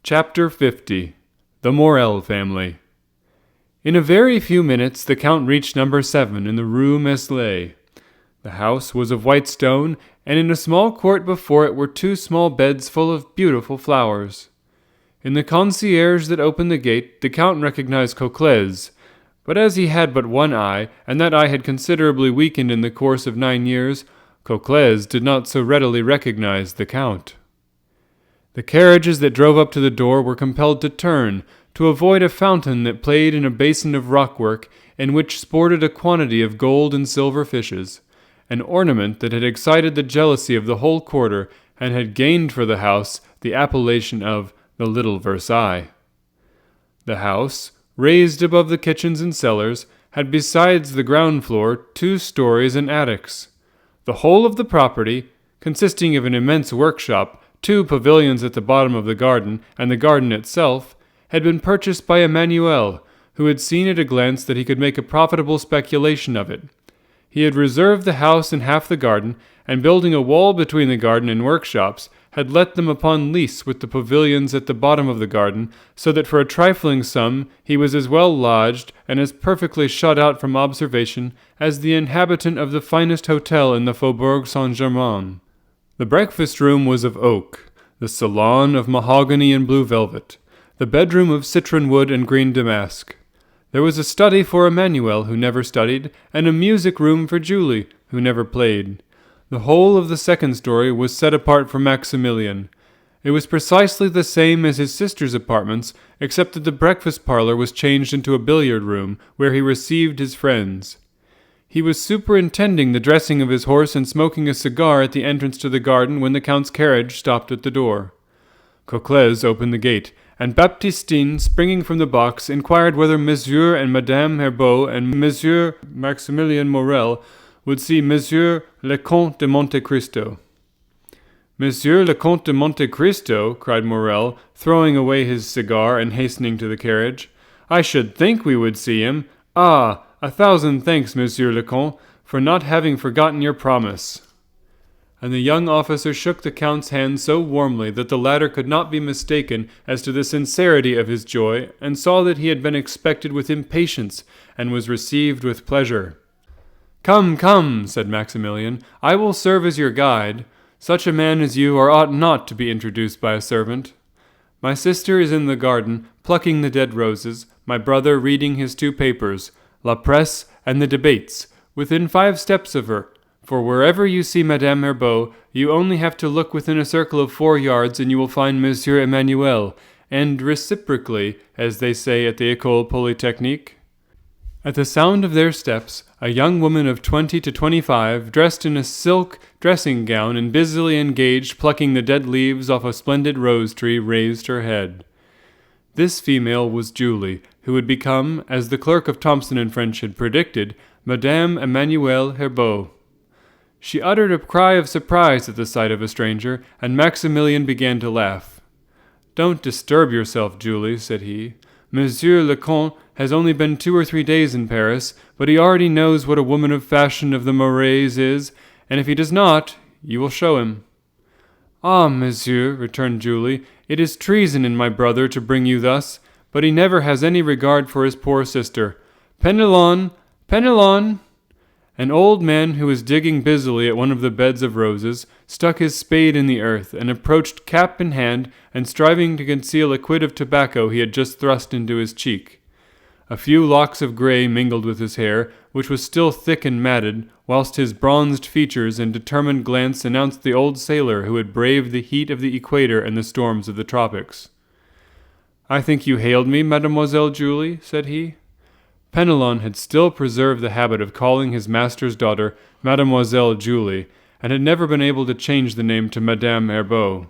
Chapter 50. The Morrel Family. In a very few minutes the Count reached number 7 in the Rue Meslay. The house was of white stone, and in a small court before it were 2 small beds full of beautiful flowers. In the concierge that opened the gate, the Count recognized Cocles, but as he had but one eye, and that eye had considerably weakened in the course of 9 years, Cocles did not so readily recognize the Count. The carriages that drove up to the door were compelled to turn, to avoid a fountain that played in a basin of rockwork, in which sported a quantity of gold and silver fishes, an ornament that had excited the jealousy of the whole quarter, and had gained for the house the appellation of the Little Versailles. The house, raised above the kitchens and cellars, had besides the ground floor 2 stories and attics. The whole of the property, consisting of an immense workshop, 2 pavilions at the bottom of the garden, and the garden itself, had been purchased by Emmanuel, who had seen at a glance that he could make a profitable speculation of it. He had reserved the house and half the garden, and building a wall between the garden and workshops, had let them upon lease with the pavilions at the bottom of the garden, so that for a trifling sum he was as well lodged and as perfectly shut out from observation as the inhabitant of the finest hotel in the Faubourg Saint-Germain. The breakfast-room was of oak, the salon of mahogany and blue velvet, the bedroom of citron wood and green damask. There was a study for Emmanuel, who never studied, and a music-room for Julie, who never played. The whole of the second story was set apart for Maximilian. It was precisely the same as his sister's apartments, except that the breakfast parlor was changed into a billiard-room, where he received his friends. He was superintending the dressing of his horse and smoking a cigar at the entrance to the garden when the Count's carriage stopped at the door. Cocles opened the gate, and Baptistine, springing from the box, inquired whether Monsieur and Madame Herbeau and Monsieur Maximilien Morrel would see Monsieur le Comte de Monte Cristo. Monsieur le Comte de Monte Cristo, cried Morrel, throwing away his cigar and hastening to the carriage. I should think we would see him. Ah, 1,000 thanks, Monsieur le Comte, for not having forgotten your promise. And the young officer shook the Count's hand so warmly that the latter could not be mistaken as to the sincerity of his joy, and saw that he had been expected with impatience, and was received with pleasure. Come, come, said Maximilian, I will serve as your guide. Such a man as you ought not to be introduced by a servant. My sister is in the garden, plucking the dead roses, my brother reading his 2 papers, La Presse and the Debates, within 5 steps of her, for wherever you see Madame Herbeau, you only have to look within a circle of 4 yards and you will find Monsieur Emmanuel, and reciprocally, as they say at the École Polytechnique. At the sound of their steps, a young woman of 20 to 25, dressed in a silk dressing gown and busily engaged plucking the dead leaves off a splendid rose tree, raised her head. This female was Julie, who had become, as the clerk of Thomson and French had predicted, Madame Emmanuel Herbeau. She uttered a cry of surprise at the sight of a stranger, and Maximilian began to laugh. Don't disturb yourself, Julie, said he. Monsieur le Comte has only been 2 or 3 days in Paris, but he already knows what a woman of fashion of the Morets is, and if he does not, you will show him. Ah, monsieur, returned Julie, it is treason in my brother to bring you thus, but he never has any regard for his poor sister. Penelon! Penelon! An old man who was digging busily at one of the beds of roses stuck his spade in the earth and approached cap in hand and striving to conceal a quid of tobacco he had just thrust into his cheek. A few locks of grey mingled with his hair, which was still thick and matted, whilst his bronzed features and determined glance announced the old sailor who had braved the heat of the equator and the storms of the tropics. I think you hailed me, Mademoiselle Julie, said he. Penelon had still preserved the habit of calling his master's daughter Mademoiselle Julie, and had never been able to change the name to Madame Herbeau.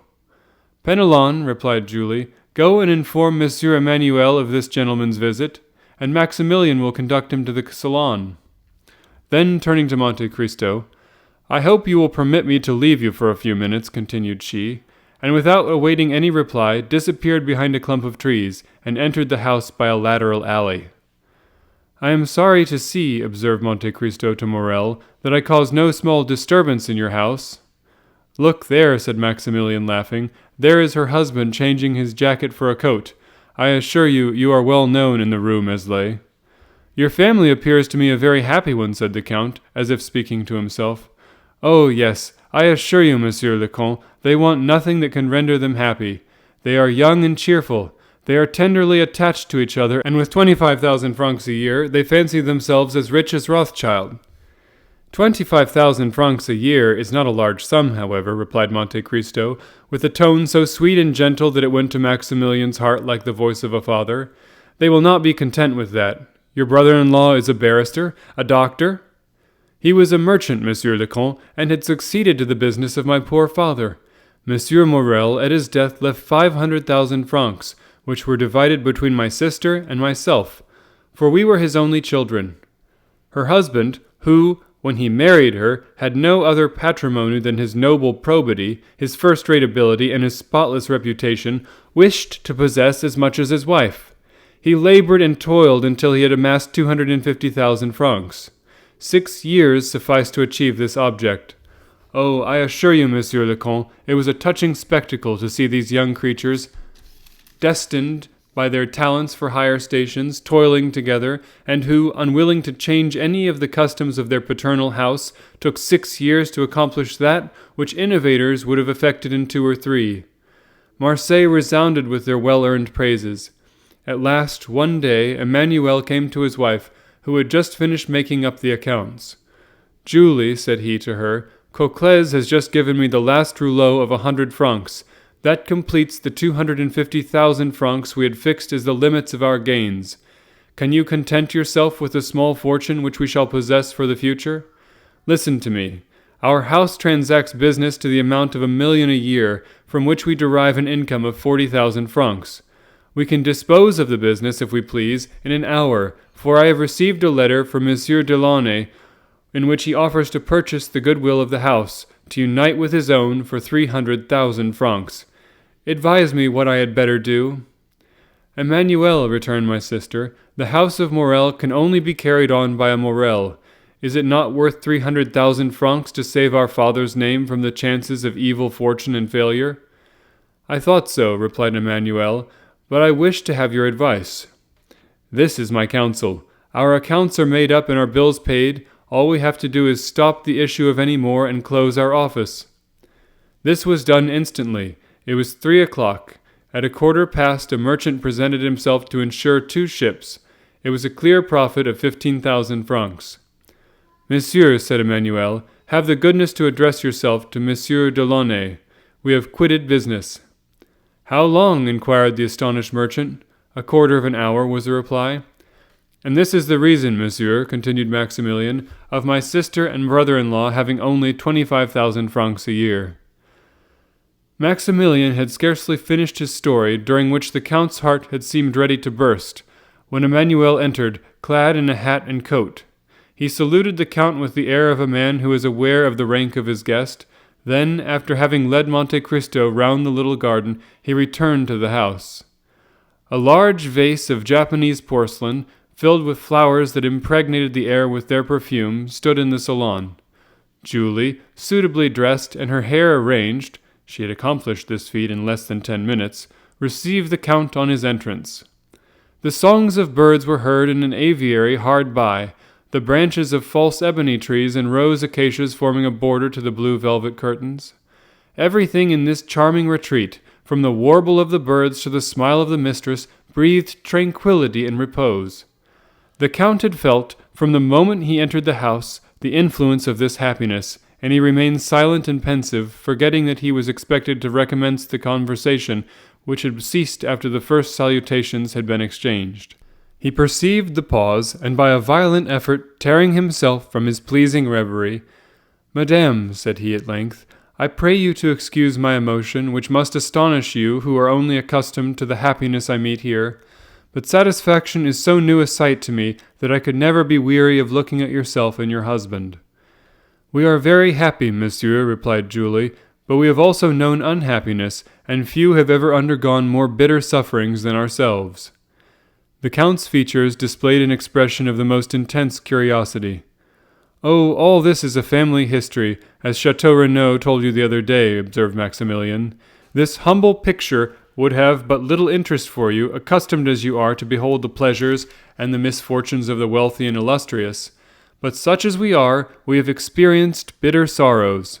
Penelon, replied Julie, go and inform Monsieur Emmanuel of this gentleman's visit, and Maximilian will conduct him to the salon. Then, turning to Monte Cristo, I hope you will permit me to leave you for a few minutes, continued she, and without awaiting any reply, disappeared behind a clump of trees, and entered the house by a lateral alley. I am sorry to see, observed Monte Cristo to Morrel, that I cause no small disturbance in your house. "Look there," said Maximilian, laughing. "There is her husband changing his jacket for a coat. I assure you, you are well known in the Rue Meslay." "Your family appears to me a very happy one," said the Count, as if speaking to himself. "Oh, yes, I assure you, Monsieur le Comte, they want nothing that can render them happy. They are young and cheerful. They are tenderly attached to each other, and with 25,000 francs a year, they fancy themselves as rich as Rothschild." 25,000 francs a year is not a large sum, however," replied Monte Cristo, with a tone so sweet and gentle that it went to Maximilian's heart like the voice of a father. "They will not be content with that. Your brother-in-law is a barrister, a doctor?" "He was a merchant, Monsieur le Comte, and had succeeded to the business of my poor father. Monsieur Morrel, at his death, left 500,000 francs, which were divided between my sister and myself, for we were his only children. Her husband, who, when he married her, had no other patrimony than his noble probity, his first-rate ability, and his spotless reputation, wished to possess as much as his wife. He labored and toiled until he had amassed 250,000 francs. 6 years sufficed to achieve this object. Oh, I assure you, Monsieur le Comte, it was a touching spectacle to see these young creatures, destined by their talents for higher stations, toiling together, and who, unwilling to change any of the customs of their paternal house, took 6 years to accomplish that which innovators would have effected in 2 or 3. Marseille resounded with their well-earned praises. At last, one day, Emmanuel came to his wife, who had just finished making up the accounts. "Julie," said he to her, "Cocles has just given me the last rouleau of 100 francs. That completes the 250,000 francs we had fixed as the limits of our gains. Can you content yourself with the small fortune which we shall possess for the future? Listen to me. Our house transacts business to the amount of 1,000,000 a year, from which we derive an income of 40,000 francs. We can dispose of the business, if we please, in an hour, for I have received a letter from Monsieur Delaunay, in which he offers to purchase the goodwill of the house, to unite with his own for 300,000 francs. Advise me what I had better do." "Emmanuel," returned my sister, "the house of Morrel can only be carried on by a Morrel. Is it not worth 300,000 francs to save our father's name from the chances of evil fortune and failure?" "I thought so," replied Emmanuel, "but I wish to have your advice." "This is my counsel. Our accounts are made up and our bills paid. All we have to do is stop the issue of any more and close our office." This was done instantly. It was 3 o'clock. At 1:15 a merchant presented himself to insure 2 ships. It was a clear profit of 15,000 francs. "Monsieur," said Emmanuel, "have the goodness to address yourself to Monsieur Delaunay. We have quitted business." "How long?" inquired the astonished merchant. "A quarter of an hour," was the reply. "And this is the reason, monsieur," continued Maximilian, "of my sister and brother-in-law having only 25,000 francs a year." Maximilian had scarcely finished his story, during which the Count's heart had seemed ready to burst, when Emmanuel entered, clad in a hat and coat. He saluted the Count with the air of a man who is aware of the rank of his guest. Then, after having led Monte Cristo round the little garden, he returned to the house. A large vase of Japanese porcelain, filled with flowers that impregnated the air with their perfume, stood in the salon. Julie, suitably dressed and her hair arranged, she had accomplished this feat in less than 10 minutes, received the Count on his entrance. The songs of birds were heard in an aviary hard by, the branches of false ebony trees and rose acacias forming a border to the blue velvet curtains. Everything in this charming retreat, from the warble of the birds to the smile of the mistress, breathed tranquillity and repose. The Count had felt, from the moment he entered the house, the influence of this happiness, and he remained silent and pensive, forgetting that he was expected to recommence the conversation which had ceased after the first salutations had been exchanged. He perceived the pause, and by a violent effort, tearing himself from his pleasing reverie, "Madame," said he at length, "I pray you to excuse my emotion, which must astonish you who are only accustomed to the happiness I meet here. But satisfaction is so new a sight to me that I could never be weary of looking at yourself and your husband." "We are very happy, monsieur," replied Julie, "but we have also known unhappiness, and few have ever undergone more bitter sufferings than ourselves." The Count's features displayed an expression of the most intense curiosity. Oh, all this is a family history, as Chateau Renaud told you the other day, observed Maximilian. This humble picture would have but little interest for you, accustomed as you are to behold the pleasures and the misfortunes of the wealthy and illustrious. But such as we are, we have experienced bitter sorrows.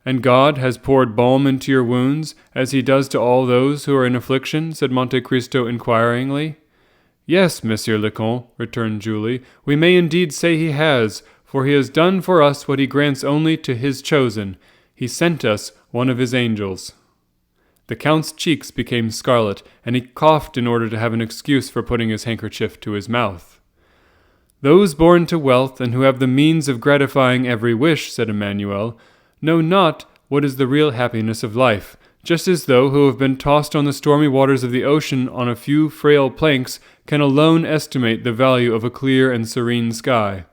And God has poured balm into your wounds, as he does to all those who are in affliction, said Monte Cristo inquiringly. Yes, Monsieur le Comte, returned Julie, we may indeed say he has, for he has done for us what he grants only to his chosen. He sent us one of his angels. The Count's cheeks became scarlet, and he coughed in order to have an excuse for putting his handkerchief to his mouth. Those born to wealth, and who have the means of gratifying every wish, said Emmanuel, know not what is the real happiness of life, just as those who have been tossed on the stormy waters of the ocean on a few frail planks can alone estimate the value of a clear and serene sky.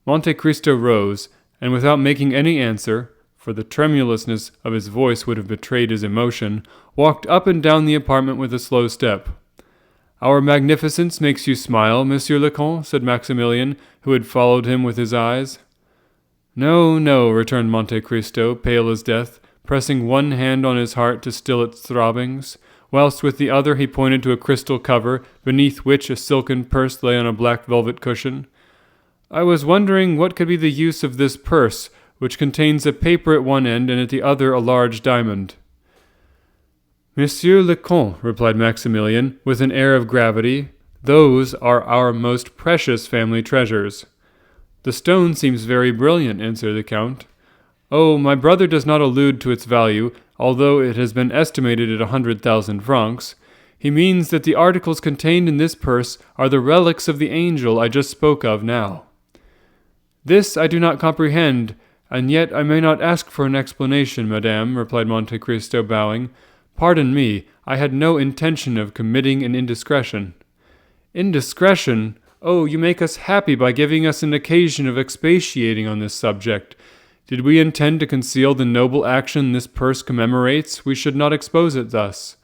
Monte Cristo rose, and without making any answer, for the tremulousness of his voice would have betrayed his emotion, walked up and down the apartment with a slow step. Our magnificence makes you smile, Monsieur le Comte, said Maximilian, who had followed him with his eyes. No, no, returned Monte Cristo, pale as death, pressing one hand on his heart to still its throbbings, whilst with the other he pointed to a crystal cover, beneath which a silken purse lay on a black velvet cushion. I was wondering what could be the use of this purse, which contains a paper at one end and at the other a large diamond. Monsieur le Comte, replied Maximilian, with an air of gravity, those are our most precious family treasures. The stone seems very brilliant, answered the Count. Oh, my brother does not allude to its value, although it has been estimated at 100,000 francs. He means that the articles contained in this purse are the relics of the angel I just spoke of now. This I do not comprehend, and yet I may not ask for an explanation, madame, replied Monte Cristo, bowing. Pardon me, I had no intention of committing an indiscretion. Indiscretion? Oh, you make us happy by giving us an occasion of expatiating on this subject. Did we intend to conceal the noble action this purse commemorates, we should not expose it thus.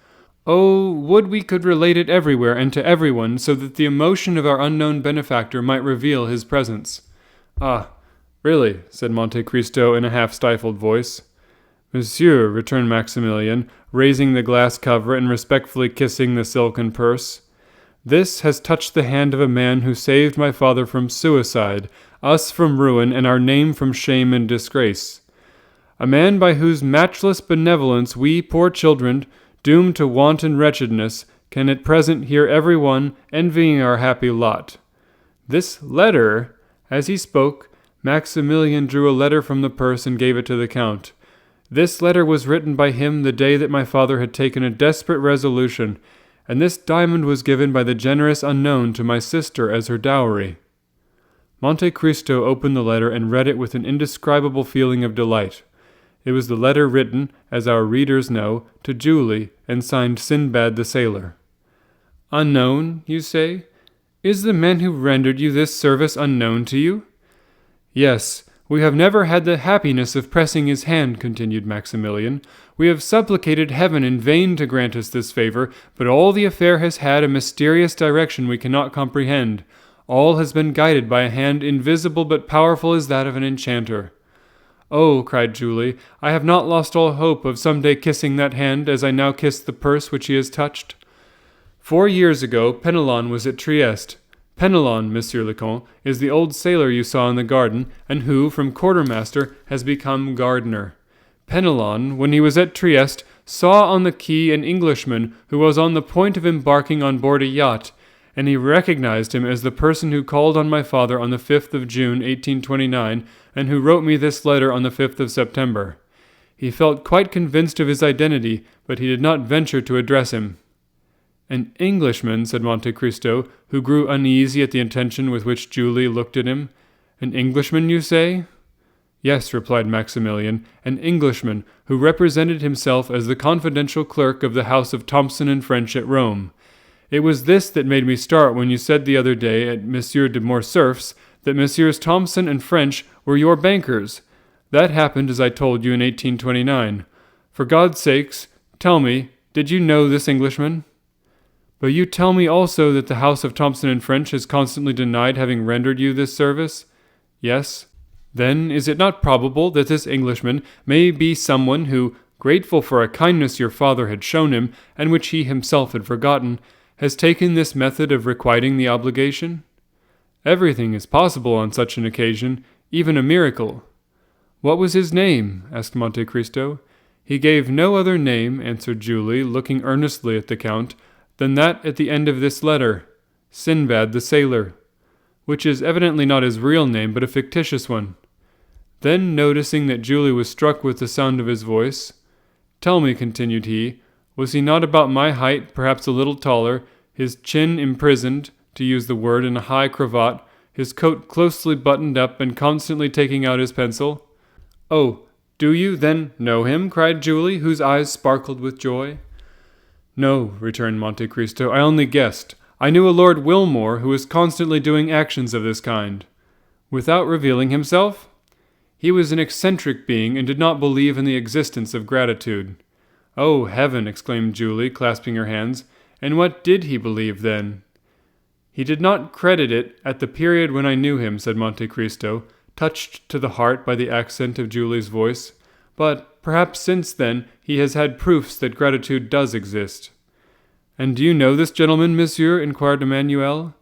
Oh, would we could relate it everywhere and to everyone, so that the emotion of our unknown benefactor might reveal his presence. Ah, really, said Monte Cristo in a half-stifled voice. Monsieur, returned Maximilian, raising the glass cover and respectfully kissing the silken purse, this has touched the hand of a man who saved my father from suicide, us from ruin, and our name from shame and disgrace. A man by whose matchless benevolence we, poor children, doomed to want and wretchedness, can at present hear every one envying our happy lot. This letter, as he spoke, Maximilian drew a letter from the purse and gave it to the Count. This letter was written by him the day that my father had taken a desperate resolution, and this diamond was given by the generous unknown to my sister as her dowry. Monte Cristo opened the letter and read it with an indescribable feeling of delight. It was the letter written, as our readers know, to Julie, and signed Sinbad the Sailor. Unknown, you say? Is the man who rendered you this service unknown to you? Yes, we have never had the happiness of pressing his hand, continued Maximilian. We have supplicated heaven in vain to grant us this favor, but all the affair has had a mysterious direction we cannot comprehend. All has been guided by a hand invisible but powerful as that of an enchanter. Oh, cried Julie, I have not lost all hope of some day kissing that hand as I now kiss the purse which he has touched. 4 years ago, Penelon was at Trieste. Penelon, Monsieur le Comte, is the old sailor you saw in the garden, and who, from quartermaster, has become gardener. Penelon, when he was at Trieste, saw on the quay an Englishman who was on the point of embarking on board a yacht, and he recognized him as the person who called on my father on the 5th of June, 1829, and who wrote me this letter on the 5th of September. He felt quite convinced of his identity, but he did not venture to address him. An Englishman, said Monte Cristo, who grew uneasy at the attention with which Julie looked at him. An Englishman, you say? Yes, replied Maximilian, an Englishman who represented himself as the confidential clerk of the house of Thomson and French at Rome. It was this that made me start when you said the other day at Monsieur de Morcerf's that Messieurs Thomson and French were your bankers. That happened as I told you in 1829. For God's sakes, tell me, did you know this Englishman? But you tell me also that the house of Thomson and French has constantly denied having rendered you this service? Yes. Then is it not probable that this Englishman may be someone who, grateful for a kindness your father had shown him, and which he himself had forgotten, has taken this method of requiting the obligation? Everything is possible on such an occasion, even a miracle. What was his name? Asked Monte Cristo. He gave no other name, answered Julie, looking earnestly at the Count, than that at the end of this letter, Sinbad the Sailor, which is evidently not his real name, but a fictitious one. Then, noticing that Julie was struck with the sound of his voice, "Tell me," continued he, "was he not about my height, perhaps a little taller, his chin imprisoned, to use the word, in a high cravat, his coat closely buttoned up, and constantly taking out his pencil?" "Oh, do you, then, know him?" cried Julie, whose eyes sparkled with joy. "No," returned Monte Cristo, "I only guessed. I knew a Lord Wilmore who was constantly doing actions of this kind." "Without revealing himself?" "He was an eccentric being, and did not believe in the existence of gratitude." "Oh, heaven!" exclaimed Julie, clasping her hands. "And what did he believe, then?" "He did not credit it at the period when I knew him," said Monte Cristo, touched to the heart by the accent of Julie's voice. "But perhaps since then he has had proofs that gratitude does exist." "And do you know this gentleman, monsieur?" inquired Emmanuel.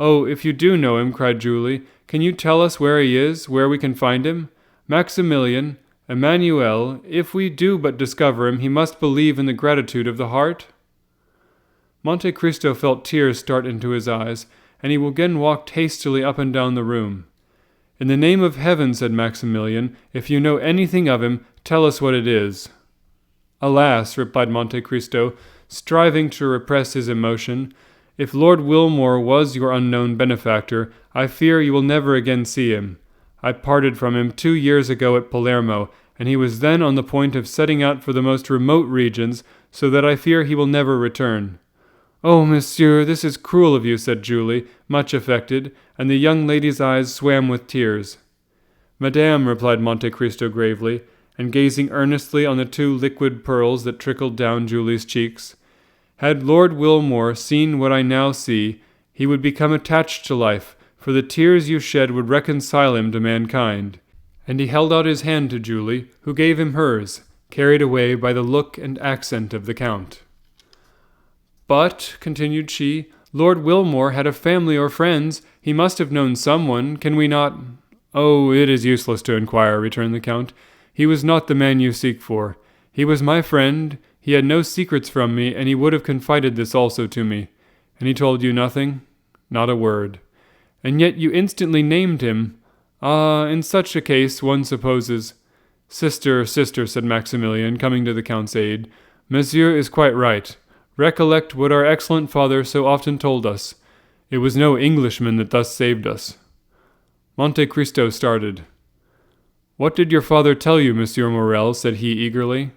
"Oh, if you do know him," cried Julie, "can you tell us where he is, where we can find him? Maximilian, Emmanuel, if we do but discover him, he must believe in the gratitude of the heart?" Monte Cristo felt tears start into his eyes, and he again walked hastily up and down the room. "In the name of heaven," said Maximilian, "if you know anything of him, tell us what it is." "Alas," replied Monte Cristo, striving to repress his emotion, "if Lord Wilmore was your unknown benefactor, I fear you will never again see him. I parted from him 2 years ago at Palermo, and he was then on the point of setting out for the most remote regions, so that I fear he will never return." "Oh, monsieur, this is cruel of you," said Julie, much affected, and the young lady's eyes swam with tears. "Madame," replied Monte Cristo gravely, and gazing earnestly on the 2 liquid pearls that trickled down Julie's cheeks, "had Lord Wilmore seen what I now see, he would become attached to life, for the tears you shed would reconcile him to mankind." And he held out his hand to Julie, who gave him hers, carried away by the look and accent of the Count. "But," continued she, "Lord Wilmore had a family or friends. He must have known someone. Can we not—" "Oh, it is useless to inquire," returned the Count. "He was not the man you seek for. He was my friend. He had no secrets from me, and he would have confided this also to me. And he told you nothing?" "Not a word." "And yet you instantly named him. Ah, in such a case, one supposes—" "Sister, said Maximilian, coming to the Count's aid, "Monsieur is quite right. Recollect what our excellent father so often told us. It was no Englishman that thus saved us." Monte Cristo started. "What did your father tell you, Monsieur Morrel?" said he eagerly.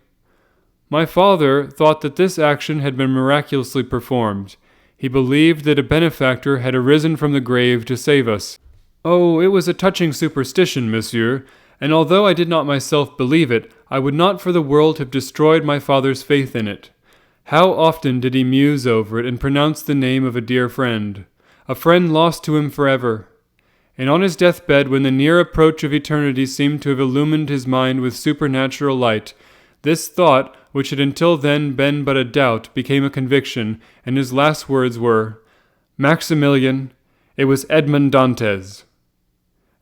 "My father thought that this action had been miraculously performed. He believed that a benefactor had arisen from the grave to save us. Oh, it was a touching superstition, monsieur, and although I did not myself believe it, I would not for the world have destroyed my father's faith in it. How often did he muse over it and pronounce the name of a dear friend, a friend lost to him forever. And on his deathbed, when the near approach of eternity seemed to have illumined his mind with supernatural light, this thought, which had until then been but a doubt, became a conviction, and his last words were, 'Maximilian, it was Edmond Dantès.'"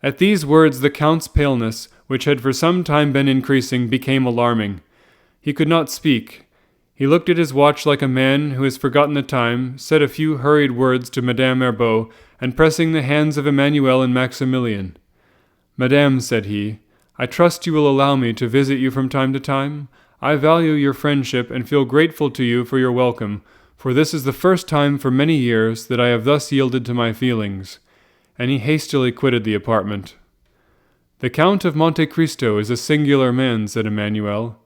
At these words the Count's paleness, which had for some time been increasing, became alarming. He could not speak. He looked at his watch like a man who has forgotten the time, said a few hurried words to Madame Herbeau, and pressing the hands of Emmanuel and Maximilian, "Madame," said he, "I trust you will allow me to visit you from time to time. I value your friendship and feel grateful to you for your welcome, for this is the first time for many years that I have thus yielded to my feelings." And he hastily quitted the apartment. "The Count of Monte Cristo is a singular man," said Emmanuel.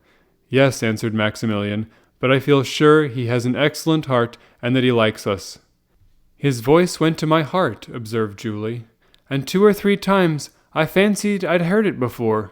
"Yes," answered Maximilian, "but I feel sure he has an excellent heart and that he likes us." "His voice went to my heart," observed Julie, "and 2 or 3 times I fancied I'd heard it before."